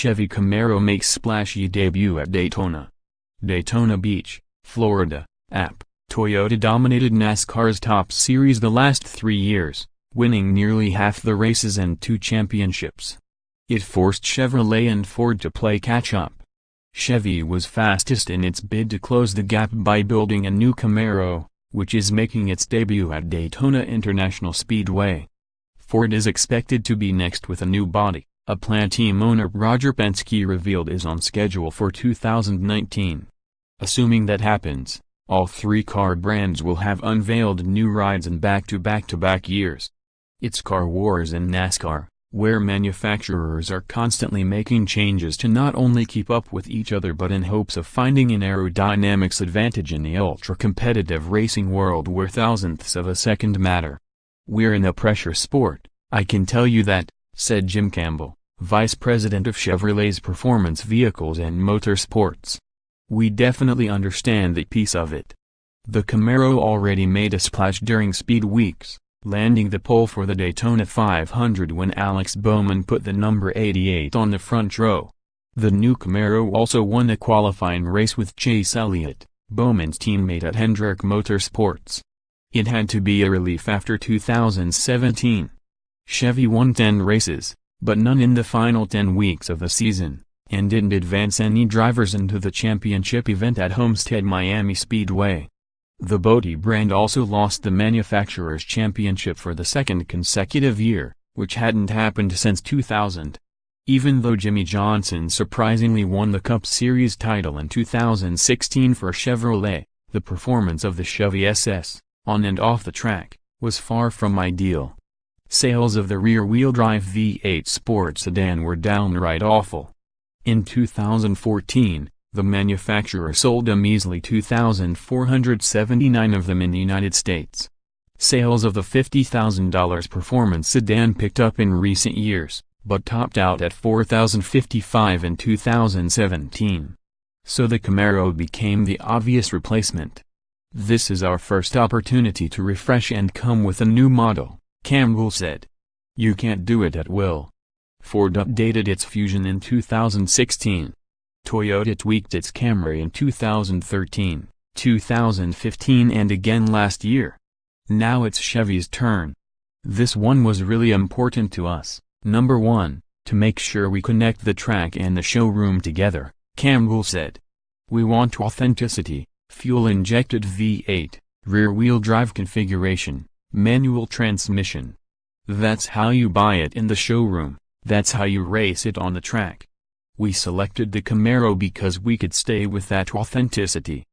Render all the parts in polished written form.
Chevy Camaro makes splashy debut at Daytona. Daytona Beach, Florida. Toyota dominated NASCAR's top series the last 3 years, winning nearly half the races and 2 championships. It forced Chevrolet and Ford to play catch-up. Chevy was fastest in its bid to close the gap by building a new Camaro, which is making its debut at Daytona International Speedway. Ford is expected to be next with a new body. A plan team owner Roger Penske revealed is on schedule for 2019. Assuming that happens, all 3 car brands will have unveiled new rides in back-to-back years. It's Car Wars in NASCAR, where manufacturers are constantly making changes to not only keep up with each other but in hopes of finding an aerodynamics advantage in the ultra-competitive racing world where thousandths of a second matter. "We're in a pressure sport, I can tell you that," said Jim Campbell, vice president of Chevrolet's Performance Vehicles and Motorsports. "We definitely understand that piece of it." The Camaro already made a splash during speed weeks, landing the pole for the Daytona 500 when Alex Bowman put the number 88 on the front row. The new Camaro also won a qualifying race with Chase Elliott, Bowman's teammate at Hendrick Motorsports. It had to be a relief after 2017. Chevy won 10 races, but none in the final 10 weeks of the season, and didn't advance any drivers into the championship event at Homestead Miami Speedway. The Body brand also lost the manufacturer's championship for the 2nd consecutive year, which hadn't happened since 2000. Even though Jimmy Johnson surprisingly won the Cup Series title in 2016 for Chevrolet, the performance of the Chevy SS, on and off the track, was far from ideal. Sales of the rear-wheel drive V8 sport sedan were downright awful. In 2014, the manufacturer sold a measly 2,479 of them in the United States. Sales of the $50,000 performance sedan picked up in recent years, but topped out at 4,055 in 2017. So the Camaro became the obvious replacement. "This is our first opportunity to refresh and come with a new model," Campbell said. "You can't do it at will." Ford updated its Fusion in 2016. Toyota tweaked its Camry in 2013, 2015 and again last year. Now it's Chevy's turn. "This one was really important to us, number one, to make sure we connect the track and the showroom together," Campbell said. "We want authenticity, fuel-injected V8, rear-wheel drive configuration, manual transmission. That's how you buy it in the showroom, that's how you race it on the track. We selected the Camaro because we could stay with that authenticity.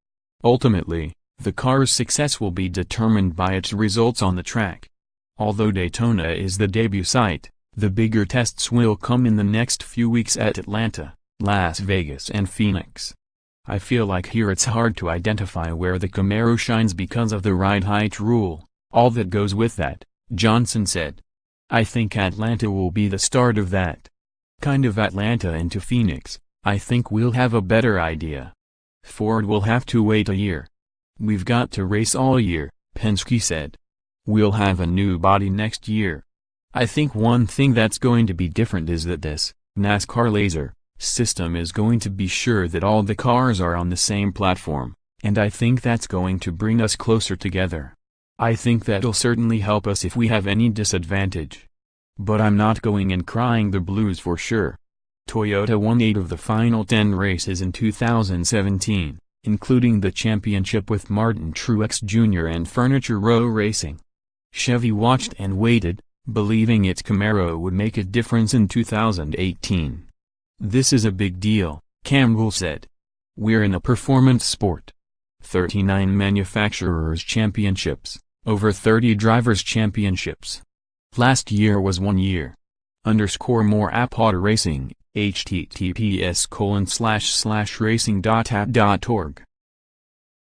Ultimately, the car's success will be determined by its results on the track. Although Daytona is the debut site, the bigger tests will come in the next few weeks at Atlanta, Las Vegas and Phoenix. I feel like here it's hard to identify where the Camaro shines because of the ride height rule, all that goes with that," Johnson said. "I think Atlanta will be the start of that. Kind of Atlanta into Phoenix, I think we'll have a better idea. Ford will have to wait a year. We've got to race all year," Penske said. "We'll have a new body next year. I think one thing that's going to be different is that this NASCAR laser system is going to be sure that all the cars are on the same platform, and I think that's going to bring us closer together. I think that'll certainly help us if we have any disadvantage. But I'm not going and crying the blues for sure." Toyota won 8 of the final 10 races in 2017, including the championship with Martin Truex Jr. and Furniture Row Racing. Chevy watched and waited, believing its Camaro would make a difference in 2018. "This is a big deal," Campbell said. "We're in a performance sport. 39 manufacturers' championships, over 30 drivers' championships. Last year was 1 year. _more app auto racing, https://racing.app.org